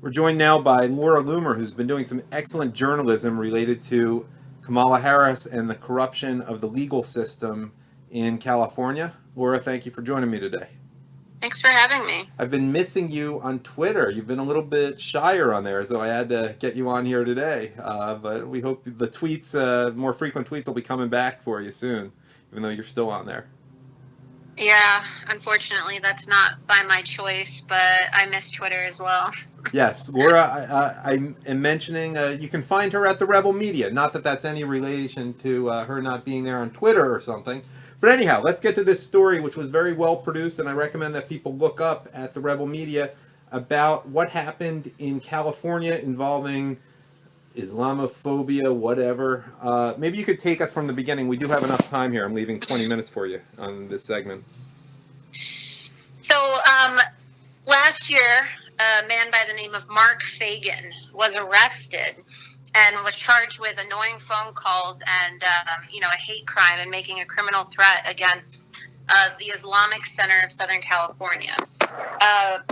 We're joined now by Laura Loomer, who's been doing some excellent journalism related to Kamala Harris and the corruption of the legal system in California. Laura, thank you for joining me today. Thanks for having me. I've been missing you on Twitter. You've been a little bit shyer on there, so I had to get you on here today. But we hope the tweets, more frequent tweets, will be coming back for you soon, even though you're still on there. Yeah, unfortunately, that's not by my choice, but I miss Twitter as well. Yes, Laura, I am mentioning you can find her at the Rebel Media. Not that that's any relation to her not being there on Twitter or something. But anyhow, let's get to this story, which was very well produced, and I recommend that people look up at the Rebel Media about what happened in California involving Islamophobia, whatever. Maybe you could take us from the beginning. We do have enough time here. I'm leaving 20 minutes for you on this segment. So, last year, a man by the name of Mark Fagan was arrested and was charged with annoying phone calls and, a hate crime and making a criminal threat against the Islamic Center of Southern California.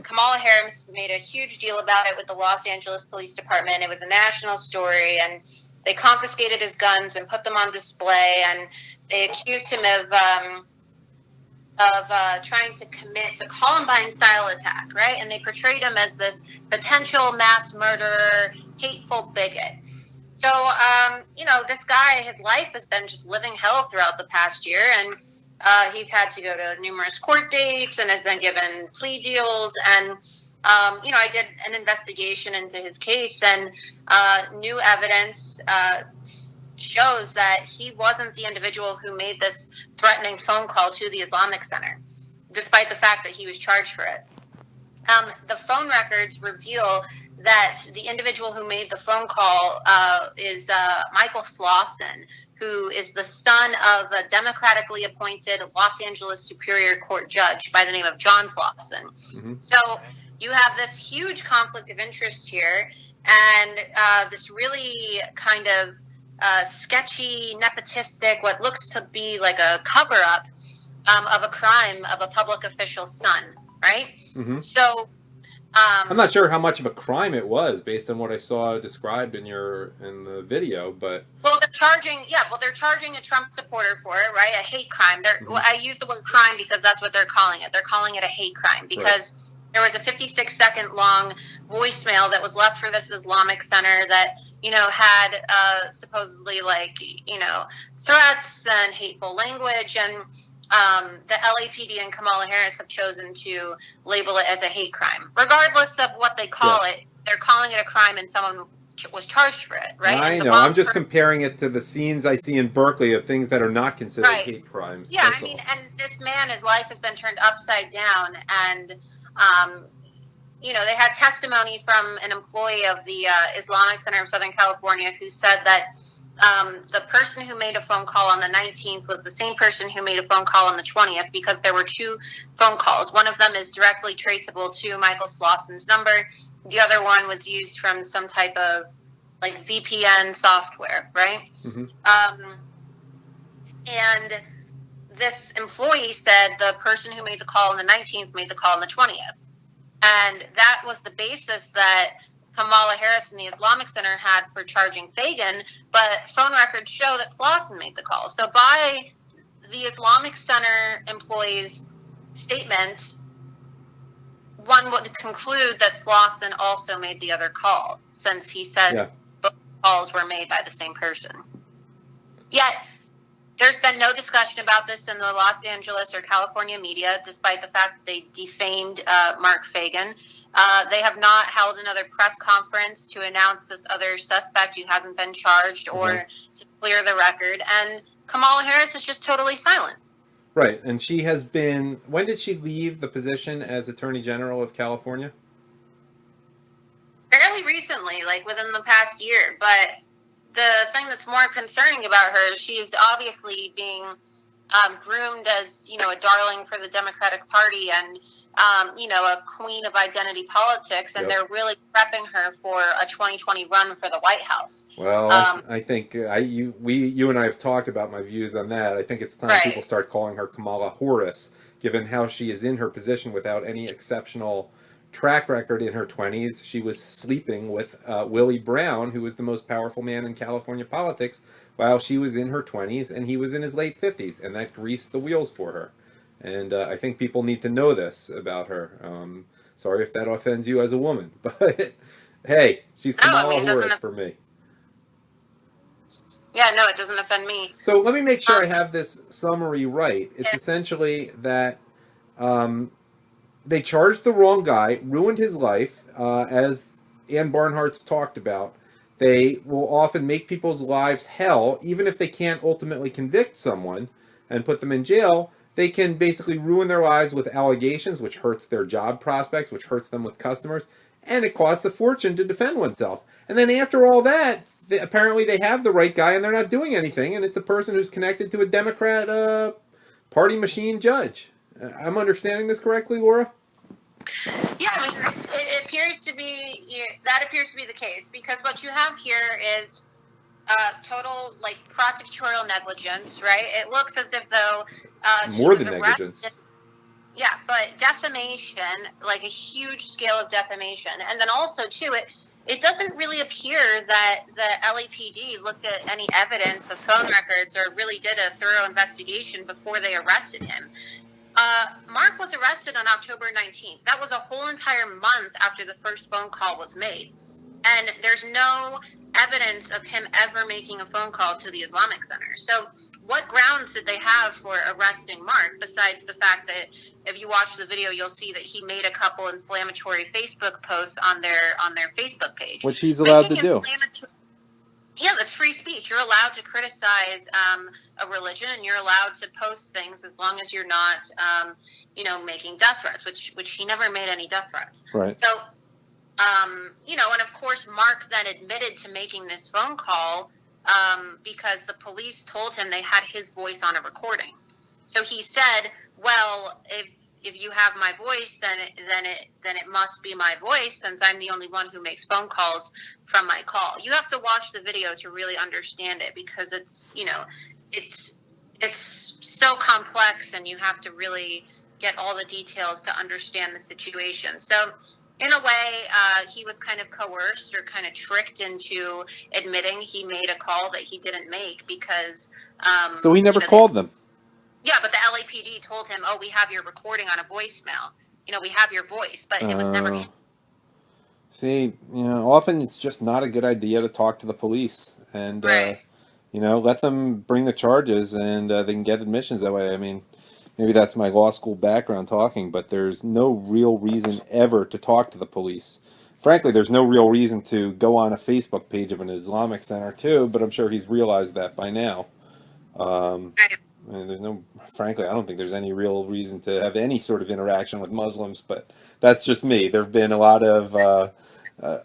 Kamala Harris made a huge deal about it with the Los Angeles Police Department. It was a national story, and they confiscated his guns and put them on display, and they accused him of trying to commit a Columbine-style attack, right? And they portrayed him as this potential mass murderer, hateful bigot. So, this guy, his life has been just living hell throughout the past year, and he's had to go to numerous court dates and has been given plea deals. And, I did an investigation into his case, and new evidence shows that he wasn't the individual who made this threatening phone call to the Islamic Center, despite the fact that he was charged for it. The phone records reveal that the individual who made the phone call is Michael Slauson, who is the son of a democratically appointed Los Angeles Superior Court judge by the name of John Slauson. Mm-hmm. So you have this huge conflict of interest here, and this really kind of sketchy, nepotistic, what looks to be like a cover-up of a crime of a public official's son, right? Mm-hmm. So I'm not sure how much of a crime it was based on what I saw described in the video, but they're charging a Trump supporter for it, right? A hate crime. Mm-hmm. I use the word crime because that's what they're calling it. They're calling it a hate crime because there was a 56-second long voicemail that was left for this Islamic Center that had supposedly threats and hateful language, and the LAPD and Kamala Harris have chosen to label it as a hate crime. Regardless of what they call it, they're calling it a crime, and someone was charged for it, right? I know. I'm just comparing it to the scenes I see in Berkeley of things that are not considered hate crimes. Yeah, and this man, his life has been turned upside down, and they had testimony from an employee of the Islamic Center of Southern California who said that the person who made a phone call on the 19th was the same person who made a phone call on the 20th, because there were two phone calls. One of them is directly traceable to Michael Slauson's number. The other one was used from some type of VPN software, right? Mm-hmm. And this employee said the person who made the call on the 19th made the call on the 20th. And that was the basis that Kamala Harris and the Islamic Center had for charging Fagan, but phone records show that Slauson made the call. So by the Islamic Center employee's statement, one would conclude that Slauson also made the other call, since he said both calls were made by the same person. Yet, there's been no discussion about this in the Los Angeles or California media, despite the fact that they defamed Mark Fagan. They have not held another press conference to announce this other suspect who hasn't been charged or to clear the record. And Kamala Harris is just totally silent. Right. And she has been... When did she leave the position as Attorney General of California? Fairly recently, within the past year. But the thing that's more concerning about her is she's obviously being groomed as, a darling for the Democratic Party and, a queen of identity politics, and they're really prepping her for a 2020 run for the White House. Well, I think you and I have talked about my views on that. I think it's time people start calling her Kamala Harris, given how she is in her position without any exceptional track record in her 20s. She was sleeping with Willie Brown, who was the most powerful man in California politics, while she was in her 20s and he was in his late 50s, and that greased the wheels for her. And I think people need to know this about her. Sorry if that offends you as a woman, but hey, she's Kamala Harris for me. Yeah, no, it doesn't offend me. So let me make sure I have this summary right. It's essentially that they charged the wrong guy, ruined his life, as Ann Barnhart's talked about. They will often make people's lives hell, even if they can't ultimately convict someone and put them in jail. They can basically ruin their lives with allegations, which hurts their job prospects, which hurts them with customers, and it costs a fortune to defend oneself. And then after all that, apparently they have the right guy and they're not doing anything, and it's a person who's connected to a Democrat party machine judge. I'm understanding this correctly, Laura? Yeah, I mean, it appears to be, that appears to be the case, because what you have here is total, like, prosecutorial negligence, right? It looks as if though more than negligence. Yeah, but defamation, like a huge scale of defamation. And then also, too, it doesn't really appear that the LAPD looked at any evidence of phone records or really did a thorough investigation before they arrested him. Mark was arrested on October 19th. That was a whole entire month after the first phone call was made. And there's no evidence of him ever making a phone call to the Islamic Center. So what grounds did they have for arresting Mark, besides the fact that if you watch the video, you'll see that he made a couple inflammatory Facebook posts on their Facebook page. Which he's allowed to do. Yeah, that's free speech. You're allowed to criticize a religion, and you're allowed to post things as long as you're not, making death threats, which he never made any death threats. Right. So, and of course, Mark then admitted to making this phone call because the police told him they had his voice on a recording. So he said, "Well, if you have my voice, then it must be my voice, since I'm the only one who makes phone calls from my call." You have to watch the video to really understand it, because it's so complex, and you have to really get all the details to understand the situation. So in a way, he was kind of coerced or kind of tricked into admitting he made a call that he didn't make, because so he never called them. Yeah, but the LAPD told him, "Oh, we have your recording on a voicemail. We have your voice," but it was never. See, often it's just not a good idea to talk to the police, and right. Let them bring the charges, and they can get admissions that way. I mean, maybe that's my law school background talking, but there's no real reason ever to talk to the police. Frankly, there's no real reason to go on a Facebook page of an Islamic Center too, but I'm sure he's realized that by now. Frankly, I don't think there's any real reason to have any sort of interaction with Muslims, but that's just me. There have been a lot of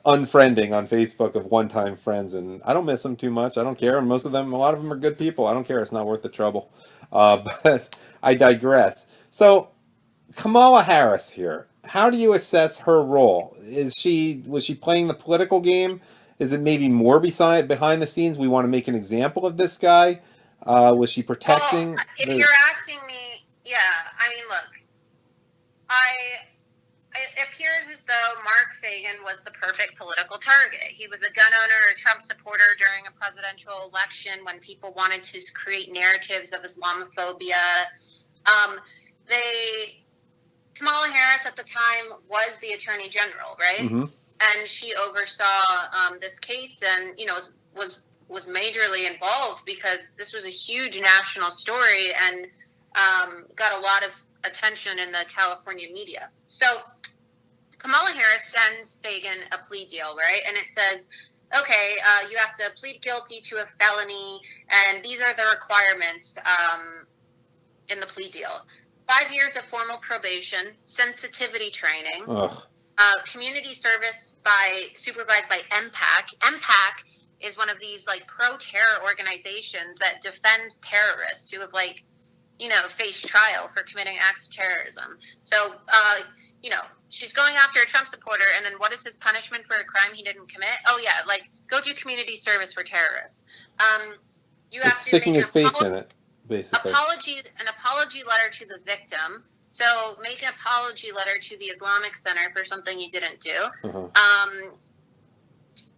unfriending on Facebook of one-time friends, and I don't miss them too much. I don't care. And a lot of them are good people. I don't care. It's not worth the trouble. But I digress. So, Kamala Harris here. How do you assess her role? Was she playing the political game? Is it maybe more behind the scenes? We want to make an example of this guy. Was she protecting? Well, if you're asking me, yeah, I mean, look, it appears as though Mark Fagan was the perfect political target. He was a gun owner, a Trump supporter during a presidential election when people wanted to create narratives of Islamophobia. Kamala Harris at the time was the Attorney General, right? Mm-hmm. And she oversaw this case, and was majorly involved, because this was a huge national story and got a lot of attention in the California media. So Kamala Harris sends Fagan a plea deal, right? And it says, okay, you have to plead guilty to a felony, and these are the requirements in the plea deal. 5 years of formal probation, sensitivity training, community service supervised by MPAC. MPAC is one of these pro-terror organizations that defends terrorists who have faced trial for committing acts of terrorism. So, she's going after a Trump supporter, and then what is his punishment for a crime he didn't commit? Oh yeah, go do community service for terrorists. You have to sticking his face in it, basically. An apology letter to the victim, So make an apology letter to the Islamic Center for something you didn't do.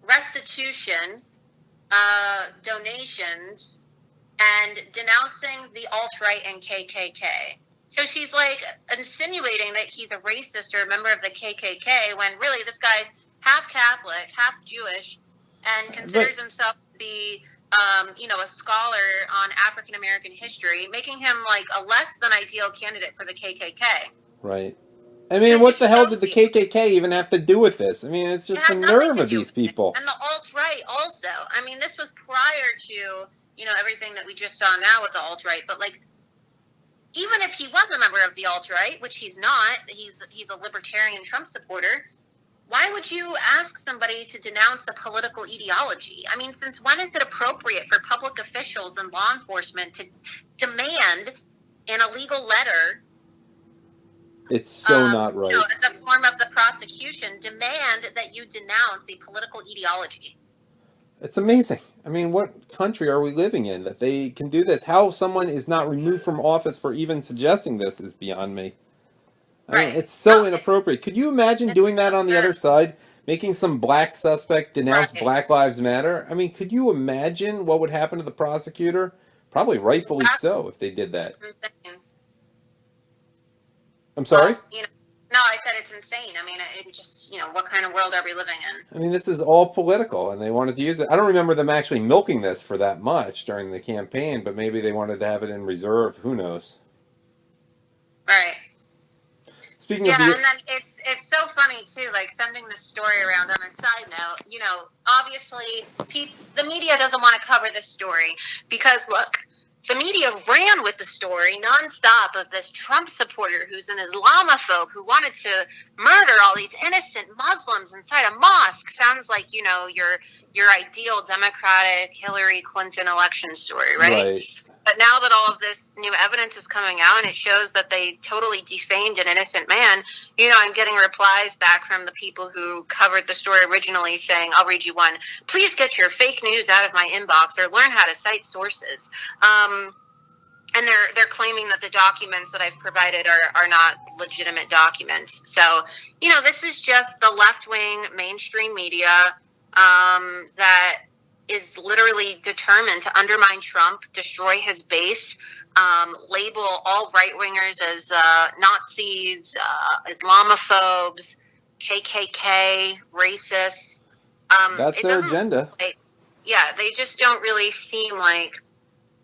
Restitution, donations, and denouncing the alt-right and KKK. So she's like insinuating that he's a racist or a member of the KKK when really this guy's half Catholic, half Jewish, and considers himself to be, a scholar on African American history, making him like a less than ideal candidate for the KKK. Right. I mean, what the hell did the KKK even have to do with this? I mean, it's just the nerve of these people. And the alt-right also. I mean, this was prior to, everything that we just saw now with the alt-right. But, like, even if he was a member of the alt-right, which he's not, he's a libertarian Trump supporter, why would you ask somebody to denounce a political ideology? I mean, since when is it appropriate for public officials and law enforcement to demand in a legal letter? It's so not right. As a form of the prosecution, demand that you denounce a political ideology. It's amazing. I mean, what country are we living in that they can do this? How someone is not removed from office for even suggesting this is beyond me. I mean, it's so inappropriate. Could you imagine doing that on the other side? Making some black suspect denounce Black Lives Matter? I mean, could you imagine what would happen to the prosecutor? Probably rightfully so if they did that. I'm sorry? Well, no, I said it's insane. I mean, it just, what kind of world are we living in? I mean, this is all political, and they wanted to use it. I don't remember them actually milking this for that much during the campaign, but maybe they wanted to have it in reserve. Who knows? Right. Speaking of and then it's so funny, too, like, sending this story around on a side note. Obviously, the media doesn't want to cover this story because, look, the media ran with the story nonstop of this Trump supporter who's an Islamophobe who wanted to murder all these innocent Muslims inside a mosque. Sounds like, your ideal Democratic Hillary Clinton election story, right? But now that all of this new evidence is coming out and it shows that they totally defamed an innocent man, I'm getting replies back from the people who covered the story originally saying, I'll read you one. Please get your fake news out of my inbox or learn how to cite sources. And they're claiming that the documents that I've provided are not legitimate documents. So, this is just the left-wing mainstream media that is literally determined to undermine Trump, destroy his base, label all right-wingers as Nazis, Islamophobes, KKK, racists. That's their agenda. They just don't really seem like,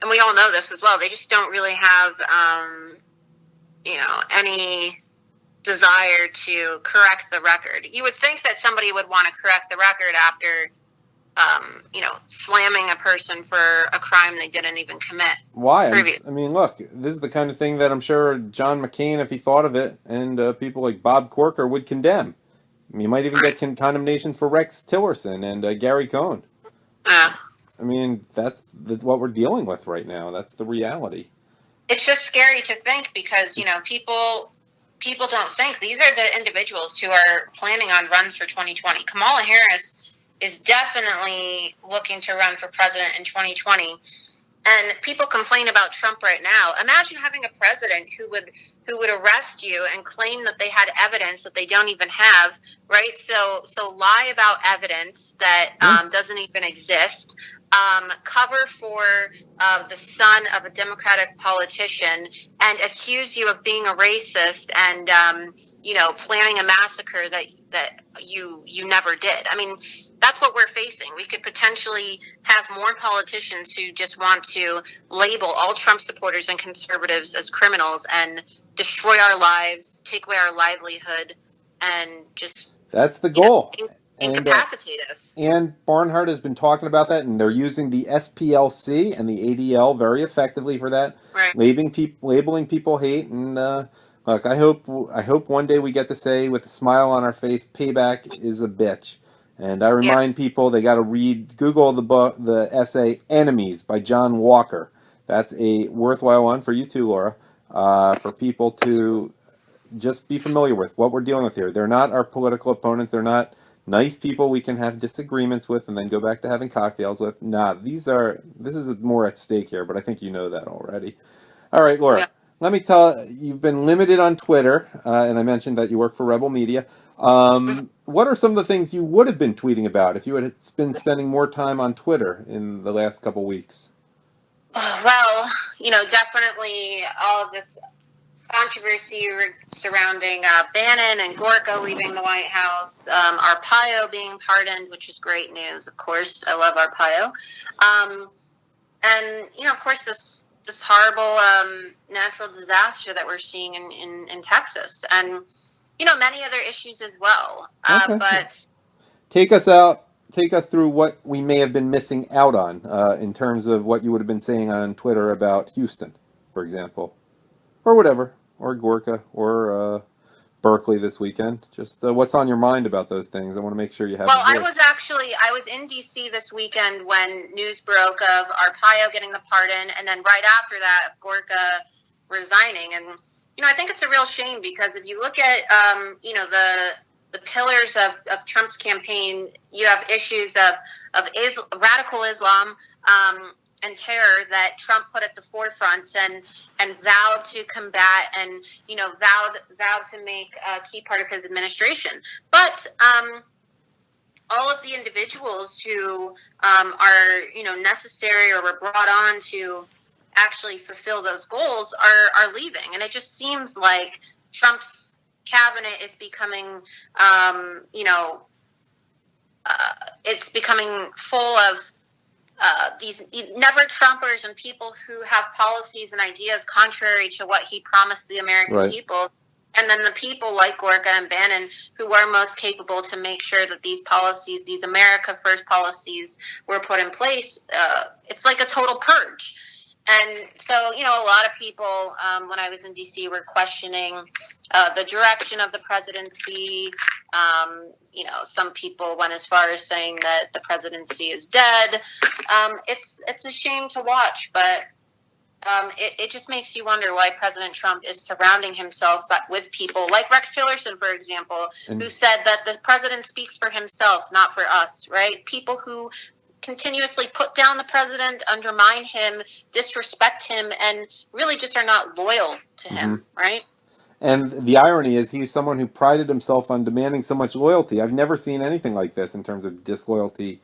and we all know this as well, they just don't really have, any desire to correct the record. You would think that somebody would want to correct the record after slamming a person for a crime they didn't even commit. Why? I mean, look, this is the kind of thing that I'm sure John McCain, if he thought of it, and people like Bob Corker would condemn. I mean, you might even get condemnations for Rex Tillerson and Gary Cohn. I mean, that's what we're dealing with right now. That's the reality. It's just scary to think because, people don't think. These are the individuals who are planning on runs for 2020. Kamala Harris is definitely looking to run for president in 2020. And people complain about Trump right now. Imagine having a president who would arrest you and claim that they had evidence that they don't even have, right? So lie about evidence that doesn't even exist. Cover for the son of a Democratic politician and accuse you of being a racist and planning a massacre that you never did. I mean, that's what we're facing. We could potentially have more politicians who just want to label all Trump supporters and conservatives as criminals and destroy our lives, take away our livelihood, and just... That's the goal. Incapacitate us. And Barnhart has been talking about that, and they're using the SPLC and the ADL very effectively for that, right. Labeling people hate. And look, I hope one day we get to say with a smile on our face, payback is a bitch. And I remind people they got to Google the essay "Enemies" by John Walker. That's a worthwhile one for you too, Laura, for people to just be familiar with what we're dealing with here. They're not our political opponents. They're not nice people we can have disagreements with and then go back to having cocktails with. Nah, this is more at stake here, but I think you know that already. All right, Laura, let me tell you've been limited on Twitter, and I mentioned that you work for Rebel Media. What are some of the things you would have been tweeting about if you had been spending more time on Twitter in the last couple weeks? Well, definitely all of this controversy surrounding Bannon and Gorka leaving the White House, Arpaio being pardoned, which is great news, of course. I love Arpaio. And, of course, this horrible natural disaster that we're seeing in Texas. And, many other issues as well. Okay. But Take us through what we may have been missing out on in terms of what you would have been saying on Twitter about Houston, for example, or whatever, or Gorka, or Berkeley this weekend. Just what's on your mind about those things. I want to make sure you have. Well, I was in D.C. this weekend when news broke of Arpaio getting the pardon, and then right after that, Gorka resigning. And, I think it's a real shame because if you look at, the pillars of Trump's campaign, you have issues of radical Islam and terror that Trump put at the forefront and vowed to combat and vowed to make a key part of his administration. But all of the individuals who are necessary or were brought on to actually fulfill those goals are leaving, and it just seems like Trump's cabinet is becoming, it's becoming full of these never-Trumpers and people who have policies and ideas contrary to what he promised the American people. And then the people like Gorka and Bannon who are most capable to make sure that these policies, these America First policies, were put in place. It's like a total purge. And so, a lot of people, when I was in D.C., were questioning the direction of the presidency. Some people went as far as saying that the presidency is dead. It's a shame to watch, but it just makes you wonder why President Trump is surrounding himself with people like Rex Tillerson, for example, who said that the president speaks for himself, not for us, right? People who continuously put down the president, undermine him, disrespect him, and really just are not loyal to him, right? And the irony is he's someone who prided himself on demanding so much loyalty. I've never seen anything like this in terms of disloyalty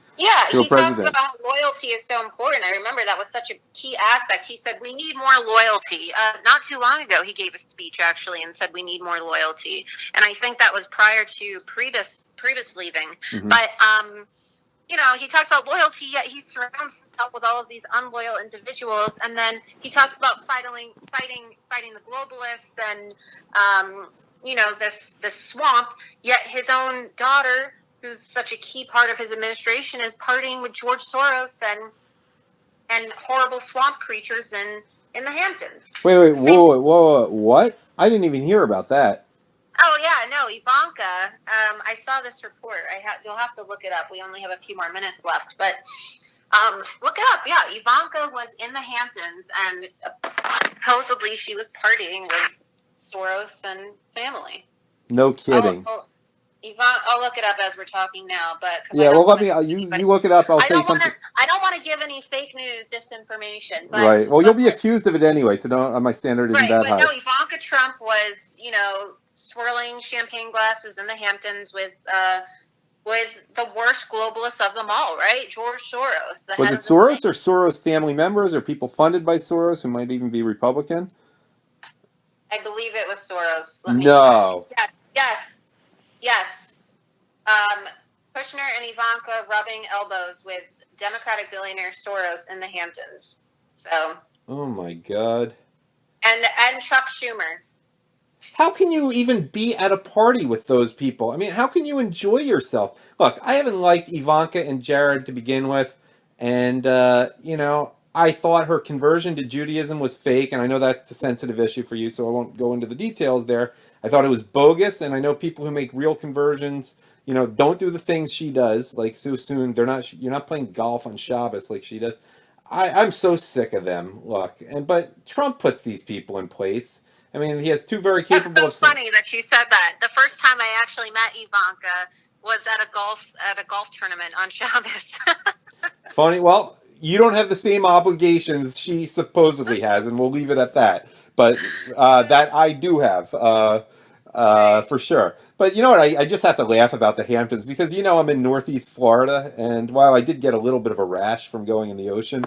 to a president. Talks about how loyalty is so important. I remember that was such a key aspect. He said, we need more loyalty. Not too long ago, he gave a speech, actually, and said we need more loyalty. And I think that was prior to Priebus leaving. But, he talks about loyalty, yet he surrounds himself with all of these unloyal individuals. And then he talks about fighting the globalists and, this swamp. Yet his own daughter, who's such a key part of his administration, is partying with George Soros and horrible swamp creatures in the Hamptons. Wait, whoa, what? I didn't even hear about that. Oh, yeah, no, Ivanka, I saw this report. You'll have to look it up. We only have a few more minutes left, but look it up. Yeah, Ivanka was in the Hamptons, and supposedly she was partying with Soros and family. No kidding. I'll look it up as we're talking now, but yeah, well, let me. You look it up. I'll say something. I don't want to give any fake news, disinformation. But, right. Well, you'll be accused of it anyway, so don't. My standard isn't that high. No, Ivanka Trump was, swirling champagne glasses in the Hamptons with the worst globalist of them all, right? George Soros. Was it Soros or Soros family members or people funded by Soros who might even be Republican? I believe it was Soros. No. Yes. Kushner and Ivanka rubbing elbows with Democratic billionaire Soros in the Hamptons. So. Oh my God. And Chuck Schumer. How can you even be at a party with those people? I mean, how can you enjoy yourself? Look, I haven't liked Ivanka and Jared to begin with, and, I thought her conversion to Judaism was fake, and I know that's a sensitive issue for you, so I won't go into the details there. I thought it was bogus, and I know people who make real conversions, don't do the things she does, like so soon. You're not playing golf on Shabbos like she does. I'm so sick of them, look. But Trump puts these people in place. I mean, he has two very capable... That's so funny that you said that. The first time I actually met Ivanka was at a golf tournament on Shabbos. Funny. Well, you don't have the same obligations she supposedly has, and we'll leave it at that. but that I do have. Right. For sure. But you know what? I just have to laugh about the Hamptons because I'm in Northeast Florida, and while I did get a little bit of a rash from going in the ocean,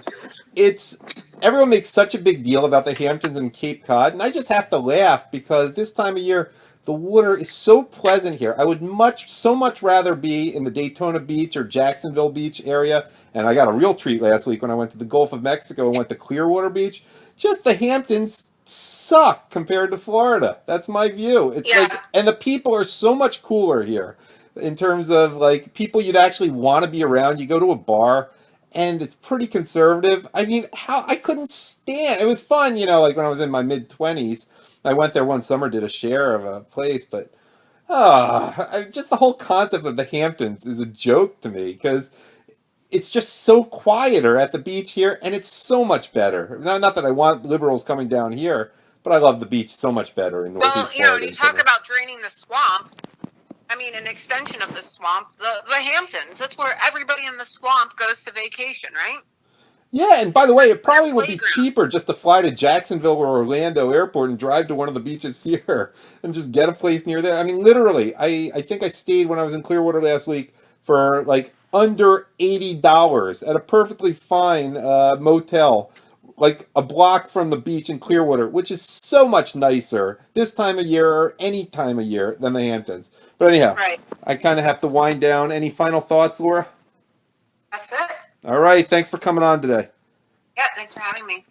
it's everyone makes such a big deal about the Hamptons and Cape Cod, and I just have to laugh because this time of year the water is so pleasant here. I would so much rather be in the Daytona Beach or Jacksonville Beach area, and I got a real treat last week when I went to the Gulf of Mexico and went to Clearwater Beach. Just the Hamptons suck compared to Florida. That's my view. It's Yeah. like, and the people are so much cooler here in terms of like people you'd actually want to be around. You go to a bar and it's pretty conservative. I mean, how I couldn't stand it. Was fun, like when I was in my mid 20s. I went there one summer, did a share of a place, but just the whole concept of the Hamptons is a joke to me because it's just so quieter at the beach here, and it's so much better. Not that I want liberals coming down here, but I love the beach so much better in Well, Northeast Florida you in talk summer. about draining the swamp. I mean, an extension of the swamp, the Hamptons. That's where everybody in the swamp goes to vacation, right? Yeah, and by the way, it Their probably would be playground. cheaper just to fly to Jacksonville or Orlando Airport and drive to one of the beaches here and just get a place near there. I mean, literally, I think I stayed when I was in Clearwater last week for like under $80 at a perfectly fine motel, like a block from the beach in Clearwater, which is so much nicer this time of year or any time of year than the Hamptons. But anyhow, Right. I kind of have to wind down. Any final thoughts, Laura? That's it. All right, thanks for coming on today. Yeah, thanks for having me.